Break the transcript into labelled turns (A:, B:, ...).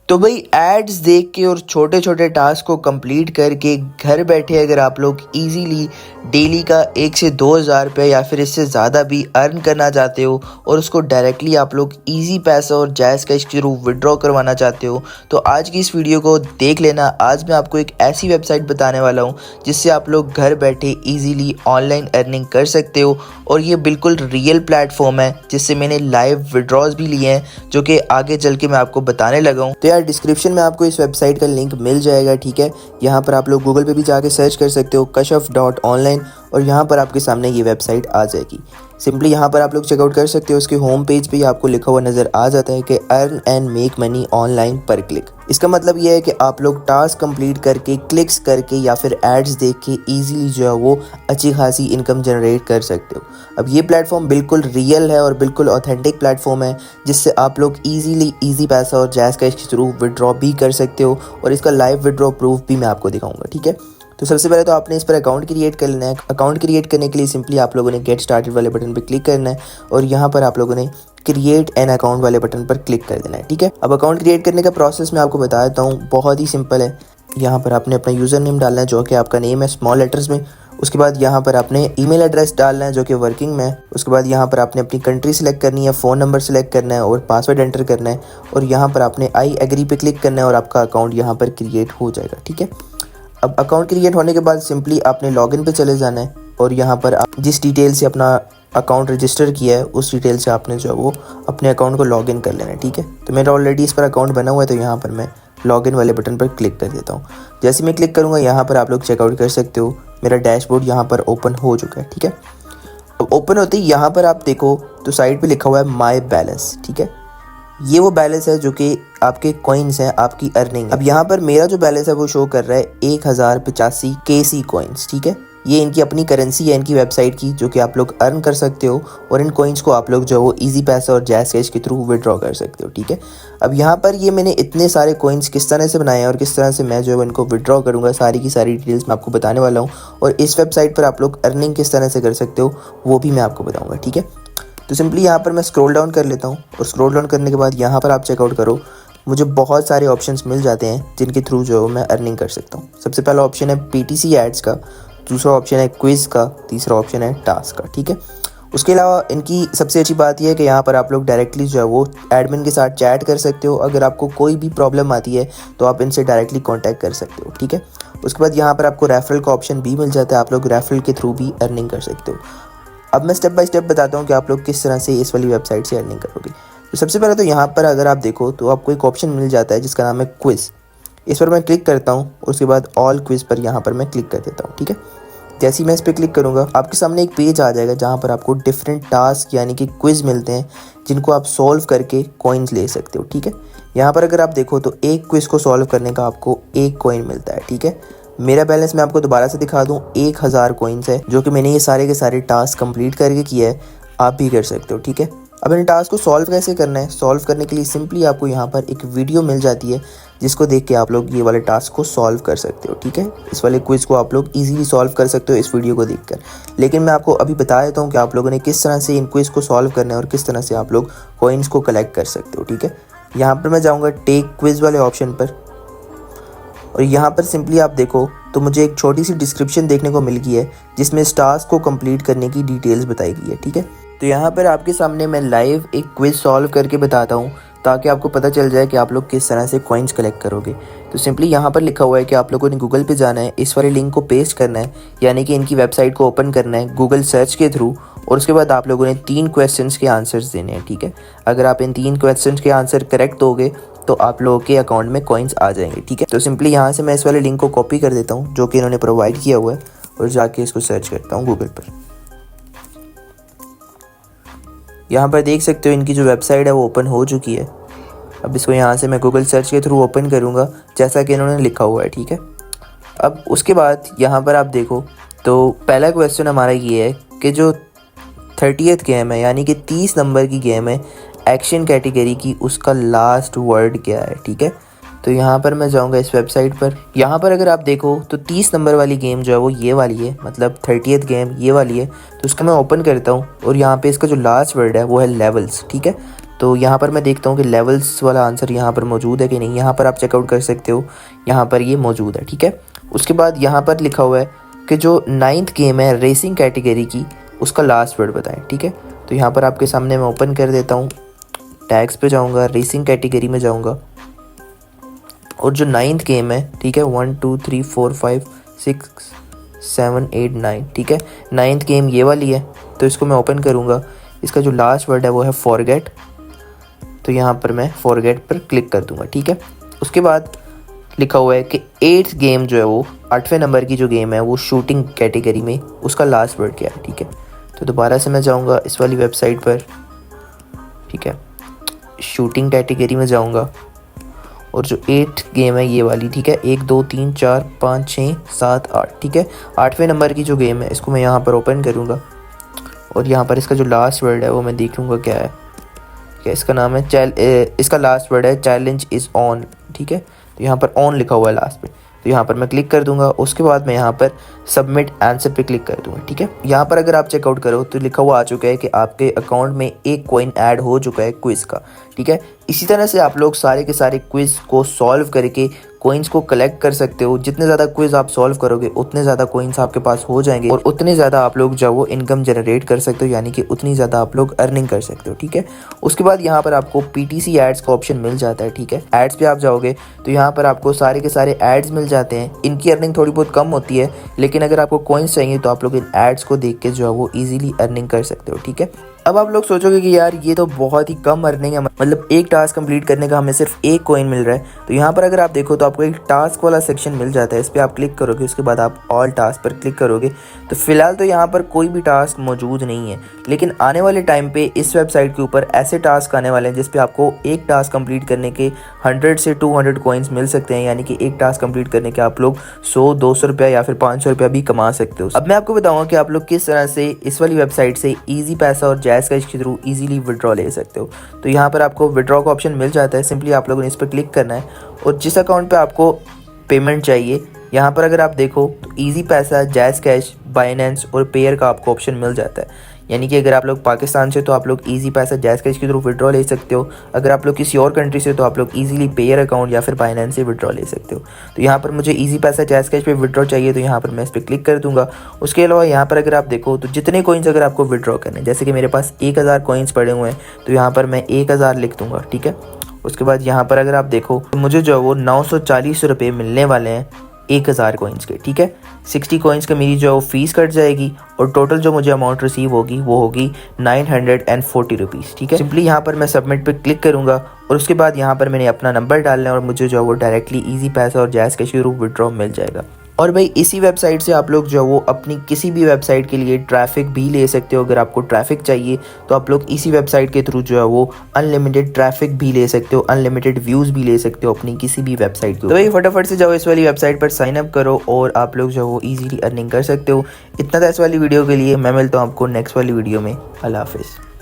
A: तो भाई एड्स देख के और छोटे छोटे टास्क को कंप्लीट करके घर बैठे अगर आप लोग इजीली डेली का 1 से 2 हज़ार रुपये या फिर इससे ज़्यादा भी अर्न करना चाहते हो और उसको डायरेक्टली आप लोग इजी पैसा और जायज़ कैश के थ्रू विड्रॉ करवाना चाहते हो तो आज की इस वीडियो को देख लेना। आज मैं आपको एक ऐसी वेबसाइट बताने वाला हूँ जिससे आप लोग घर बैठे ईजीली ऑनलाइन अर्निंग कर सकते हो और ये बिल्कुल रियल प्लेटफॉर्म है जिससे मैंने लाइव विड्रॉज भी लिए हैं जो कि आगे चल के मैं आपको बताने लगा हूँ। तो यार डिस्क्रिप्शन में आपको इस वेबसाइट का लिंक मिल जाएगा, ठीक है। यहाँ पर आप लोग गूगल पे भी जाके सर्च कर सकते हो kashf.online और यहाँ पर आपके सामने ये वेबसाइट आ जाएगी। सिंपली यहाँ पर आप लोग चेकआउट कर सकते हो। उसके होम पेज पे आपको लिखा हुआ नज़र आ जाता है कि earn and make money online पर क्लिक। इसका मतलब ये है कि आप लोग टास्क कंप्लीट करके, क्लिक्स करके या फिर एड्स देख के ईजिली जो है वो अच्छी खासी इनकम जनरेट कर सकते हो। अब ये प्लेटफॉर्म बिल्कुल रियल है और बिल्कुल ऑथेंटिक प्लेटफॉर्म है जिससे आप लोग ईजी पैसा और जायज़ कैश के थ्रू विड्रॉ भी कर सकते हो और इसका लाइव विड्रॉ प्रूफ भी मैं आपको दिखाऊंगा, ठीक है। तो सबसे पहले तो आपने इस पर अकाउंट क्रिएट कर लेना है। अकाउंट क्रिएट करने के लिए सिंपली आप लोगों ने गेट स्टार्टेड वाले बटन पर क्लिक करना है और यहाँ पर आप लोगों ने क्रिएट एन अकाउंट वाले बटन पर क्लिक कर देना है, ठीक है। अब अकाउंट क्रिएट करने का प्रोसेस मैं आपको बता देता हूँ, बहुत ही सिंपल है। यहाँ पर आपने अपना यूज़र नेम डालना है जो कि आपका नेम है स्मॉल लेटर्स में। उसके बाद यहाँ पर आपने ईमेल एड्रेस डालना है जो कि वर्किंग में है। उसके बाद यहाँ पर आपने अपनी कंट्री सेलेक्ट करनी है, फ़ोन नंबर सेलेक्ट करना है और पासवर्ड एंटर करना है और यहाँ पर आपने आई एग्री पे क्लिक करना है और आपका अकाउंट यहाँ पर क्रिएट हो जाएगा, ठीक है। अब अकाउंट क्रिएट होने के बाद सिंपली आपने लॉगिन पे चले जाना है और यहाँ पर आप जिस डिटेल से अपना अकाउंट रजिस्टर किया है उस डिटेल से आपने जो है वो अपने अकाउंट को लॉगिन कर लेना है, ठीक है। तो मेरा ऑलरेडी इस पर अकाउंट बना हुआ है तो यहाँ पर मैं लॉगिन वाले बटन पर क्लिक कर देता हूँ। जैसे मैं क्लिक करूँगा यहाँ पर आप लोग चेकआउट कर सकते हो, मेरा डैशबोर्ड यहाँ पर ओपन हो चुका है, ठीक है। अब ओपन होते ही यहाँ पर आप देखो तो साइड पर लिखा हुआ है माई बैलेंस, ठीक है। ये वो बैलेंस है जो कि आपके कॉइन्स हैं, आपकी अर्निंग। अब यहाँ पर मेरा जो बैलेंस है वो शो कर रहा है 1085 KC कॉइन्स, ठीक है। ये इनकी अपनी करेंसी है, इनकी वेबसाइट की, जो कि आप लोग अर्न कर सकते हो और इन कॉइन्स को आप लोग जो वो इजी पैसा और जायज़ कैश के थ्रू विड्रॉ कर सकते हो, ठीक है। अब यहाँ पर ये मैंने इतने सारे कॉइन्स किस तरह से बनाए हैं और किस तरह से मैं जो है इनको विड्रॉ करूँगा, सारी की सारी डिटेल्स मैं आपको बताने वाला हूँ और इस वेबसाइट पर आप लोग अर्निंग किस तरह से कर सकते हो वो भी मैं आपको बताऊँगा, ठीक है। तो सिंपली यहाँ पर मैं स्क्रॉल डाउन कर लेता हूँ और स्क्रॉल डाउन करने के बाद यहाँ पर आप चेकआउट करो, मुझे बहुत सारे ऑप्शंस मिल जाते हैं जिनके थ्रू जो मैं अर्निंग कर सकता हूँ। सबसे पहला ऑप्शन है PTC एड्स का, दूसरा ऑप्शन है क्विज़ का, तीसरा ऑप्शन है टास्क का, ठीक है। उसके अलावा इनकी सबसे अच्छी बात यह है कि यहाँ पर आप लोग डायरेक्टली जो है वो एडमिन के साथ चैट कर सकते हो। अगर आपको कोई भी प्रॉब्लम आती है तो आप इनसे डायरेक्टली कॉन्टैक्ट कर सकते हो, ठीक है। उसके बाद यहाँ पर आपको रेफरल का ऑप्शन भी मिल जाता है, आप लोग रेफरल के थ्रू भी अर्निंग कर सकते हो। अब मैं स्टेप बाय स्टेप बताता हूँ कि आप लोग किस तरह से इस वाली वेबसाइट से अर्निंग करोगे। तो सबसे पहले तो यहाँ पर अगर आप देखो तो आपको एक ऑप्शन मिल जाता है जिसका नाम है क्विज़। इस पर मैं क्लिक करता हूँ और उसके बाद ऑल क्विज़ पर यहाँ पर मैं क्लिक कर देता हूँ, ठीक है। जैसे ही मैं इस पर क्लिक करूँगा आपके सामने एक पेज आ जाएगा जहाँ पर आपको डिफरेंट टास्क यानी कि क्विज़ मिलते हैं जिनको आप सॉल्व करके कॉइन्स ले सकते हो, ठीक है। यहाँ पर अगर आप देखो तो एक क्विज़ को सॉल्व करने का आपको 1 कॉइन मिलता है, ठीक है। मेरा बैलेंस मैं आपको दोबारा से दिखा दूं, 1000 कॉइन्स है जो कि मैंने ये सारे के सारे टास्क कंप्लीट करके किया है, आप भी कर सकते हो, ठीक है। अब इन टास्क को सॉल्व कैसे करना है, सॉल्व करने के लिए सिंपली आपको यहाँ पर एक वीडियो मिल जाती है जिसको देख के आप लोग ये वाले टास्क को सॉल्व कर सकते हो, ठीक है। इस वाले क्विज़ को आप लोग ईजिली सॉल्व कर सकते हो इस वीडियो को देखकर। लेकिन मैं आपको अभी बता देता हूँ कि आप लोगों ने किस तरह से इन क्विज़ को सॉल्व करना है और किस तरह से आप लोग कॉइन्स को कलेक्ट कर सकते हो, ठीक है। यहाँ पर मैं जाऊँगा टेक क्विज़ वाले ऑप्शन पर और यहाँ पर सिंपली आप देखो तो मुझे एक छोटी सी डिस्क्रिप्शन देखने को मिल गई है जिसमें इस टास्क को कंप्लीट करने की डिटेल्स बताई गई है, ठीक है। तो यहाँ पर आपके सामने मैं लाइव एक क्विज़ सॉल्व करके बताता हूँ ताकि आपको पता चल जाए कि आप लोग किस तरह से कॉइन्स कलेक्ट करोगे। तो सिंपली यहाँ पर लिखा हुआ है कि आप लोगों ने गूगल पे जाना है, इस वाले लिंक को पेस्ट करना है यानी कि इनकी वेबसाइट को ओपन करना है गूगल सर्च के थ्रू और उसके बाद आप लोगों ने 3 क्वेश्चंस के आंसर्स देने हैं, ठीक है। अगर आप इन 3 क्वेश्चंस के आंसर करेक्ट दोगे तो आप लोगों के अकाउंट में कॉइन्स आ जाएंगे, ठीक है। तो सिंपली यहाँ से मैं इस वाले लिंक को कॉपी कर देता हूँ जो कि इन्होंने प्रोवाइड किया हुआ है और जाके इसको सर्च करता हूँ गूगल पर। यहाँ पर देख सकते हो इनकी जो वेबसाइट है वो ओपन हो चुकी है। अब इसको यहाँ से मैं गूगल सर्च के थ्रू ओपन करूँगा जैसा कि इन्होंने लिखा हुआ है, ठीक है। अब उसके बाद यहाँ पर आप देखो तो पहला क्वेश्चन हमारा ये है कि जो 30th गेम है यानी कि 30 नंबर की गेम है एक्शन कैटेगरी की, उसका लास्ट वर्ड क्या है, ठीक है। तो यहाँ पर मैं जाऊँगा इस वेबसाइट पर। यहाँ पर अगर आप देखो तो 30 नंबर वाली गेम जो है वो ये वाली है, मतलब 30th गेम ये वाली है। तो उसको मैं ओपन करता हूँ और यहाँ पे इसका जो लास्ट वर्ड है वो है लेवल्स, ठीक है। तो यहाँ पर मैं देखता हूँ कि लेवल्स वाला आंसर यहाँ पर मौजूद है कि नहीं। यहाँ पर आप चेकआउट कर सकते हो, यहाँ पर ये मौजूद है, ठीक है। उसके बाद यहाँ पर लिखा हुआ है कि जो 9th गेम है रेसिंग कैटेगरी की, उसका लास्ट वर्ड बताएं, ठीक है। तो यहाँ पर आपके सामने मैं ओपन कर देता हूँ, टैग्स पे जाऊँगा, रेसिंग कैटेगरी में जाऊँगा और जो 9th गेम है, ठीक है, 1 2 3 4 5 6 7 8 9, ठीक है, 9th गेम ये वाली है। तो इसको मैं ओपन करूँगा, इसका जो लास्ट वर्ड है वो है फॉरगेट। तो यहाँ पर मैं फॉरगेट पर क्लिक कर दूँगा, ठीक है। उसके बाद लिखा हुआ है कि 8th गेम जो है वो 8वें नंबर की जो गेम है वो शूटिंग कैटेगरी में, उसका लास्ट वर्ड क्या है, ठीक है। तो दोबारा से मैं जाऊँगा इस वाली वेबसाइट पर, ठीक है, शूटिंग कैटेगरी में जाऊँगा और जो 8th गेम है ये वाली, ठीक है, 1 2 3 4 5 6 7 8, ठीक है, 8वें नंबर की जो गेम है इसको मैं यहाँ पर ओपन करूँगा और यहाँ पर इसका जो लास्ट वर्ड है वो मैं देखूँगा क्या है। क्या इसका नाम है इसका लास्ट वर्ड है चैलेंज इज़ ऑन, ठीक है। तो यहाँ पर ऑन लिखा हुआ है लास्ट में, तो यहाँ पर मैं क्लिक कर दूंगा। उसके बाद मैं यहाँ पर सबमिट आंसर पे क्लिक कर दूंगा, ठीक है। यहाँ पर अगर आप चेकआउट करो तो लिखा हुआ आ चुका है कि आपके अकाउंट में 1 कॉइन ऐड हो चुका है क्विज़ का, ठीक है। इसी तरह से आप लोग सारे के सारे क्विज़ को सॉल्व करके कोइंस को कलेक्ट कर सकते हो। जितने ज़्यादा क्विज़ आप सॉल्व करोगे उतने ज़्यादा कोइंस आपके पास हो जाएंगे और उतने ज़्यादा आप लोग जो वो इनकम जनरेट कर सकते हो, यानी कि उतनी ज़्यादा आप लोग अर्निंग कर सकते हो, ठीक है। उसके बाद यहाँ पर आपको PTC एड्स का ऑप्शन मिल जाता है, ठीक है। एड्स पे आप जाओगे तो यहाँ पर आपको सारे के सारे एड्स मिल जाते हैं। इनकी अर्निंग थोड़ी बहुत कम होती है, लेकिन अगर आपको कोइंस चाहिए तो आप लोग इन एड्स को देख के जो है वो ईजिली अर्निंग कर सकते हो, ठीक है। अब आप लोग सोचोगे कि यार ये तो बहुत ही कम अर्निंग है, मतलब एक टास्क कंप्लीट करने का हमें सिर्फ 1 कॉइन मिल रहा है। तो यहाँ पर अगर आप देखो तो आपको एक टास्क वाला सेक्शन मिल जाता है, इस पर आप क्लिक करोगे, उसके बाद आप ऑल टास्क पर क्लिक करोगे। तो फिलहाल तो यहाँ पर कोई भी टास्क मौजूद नहीं है, लेकिन आने वाले टाइम पे इस वेबसाइट के ऊपर ऐसे टास्क आने वाले हैं जिस पे आपको एक टास्क कंप्लीट करने के 100 से 200 कॉइन्स मिल सकते हैं, यानी कि एक टास्क कंप्लीट करने के आप लोग 100-200 रुपया या फिर 500 रुपया भी कमा सकते हो। अब मैं आपको बताऊंगा कि आप लोग किस तरह से इस वाली वेबसाइट से ईजी पैसा और जैज़ कैश के थ्रू ईजिली विड्रॉ ले सकते हो। तो यहाँ पर आपको विड्रॉ का ऑप्शन मिल जाता है, सिंपली आप लोगों ने इस पर क्लिक करना है और जिस अकाउंट पे आपको पेमेंट चाहिए, यहाँ पर अगर आप देखो तो ईजी पैसा, जैज़ कैश, बाइनेंस और पेयर का आपको ऑप्शन मिल जाता है। यानी कि अगर आप लोग पाकिस्तान से तो आप लोग ईजी पैसा, जैज़ कैश के थ्रू विड्रॉ ले सकते हो। अगर आप लोग किसी और कंट्री से तो आप लोग ईजिली पेयर अकाउंट या फिर बाइनेंस से विड्रॉ ले सकते हो। तो यहाँ पर मुझे ईजी पैसा, जैज़ कैश पे विड्रॉ चाहिए, तो यहाँ पर मैं इस पर क्लिक कर दूंगा। उसके अलावा यहाँ पर अगर आप देखो तो जितने कॉइन्स अगर आपको विड्रॉ करने, जैसे कि मेरे पास 1000 कॉइन्स पड़े हुए हैं, तो यहाँ पर मैं 1000 लिख दूंगा, ठीक है। उसके बाद यहाँ पर अगर आप देखो तो मुझे जो है वो 940 रुपये मिलने वाले हैं 1000 कॉइन्स के, ठीक है। 60 कॉइन्स का मेरी जो है वो फीस कट जाएगी और टोटल जो मुझे अमाउंट रिसीव होगी वो होगी 940 रुपीज़, ठीक है। सिंपली यहाँ पर मैं सबमिट पे क्लिक करूँगा और उसके बाद यहाँ पर मैंने अपना नंबर डालना है और मुझे जो है वो डायरेक्टली ईजी पैसा और जैज़ कैश के थ्रू विड्रॉ मिल जाएगा। और भाई इसी वेबसाइट से आप लोग जो है वो अपनी किसी भी वेबसाइट के लिए ट्रैफिक भी ले सकते हो। अगर आपको ट्रैफिक चाहिए तो आप लोग इसी वेबसाइट के थ्रू जो है वो अनलिमिटेड ट्रैफिक भी ले सकते हो, अनलिमिटेड व्यूज़ भी ले सकते हो अपनी किसी भी वेबसाइट को। तो भाई फटाफट से जाओ इस वाली वेबसाइट पर साइन अप करो और आप लोग जो है वो ईजिली अर्निंग कर सकते हो। इतना था इस वाली वीडियो के लिए। मैं मिलता हूँ आपको नेक्स्ट वाली वीडियो में। अल्लाह हाफिज़।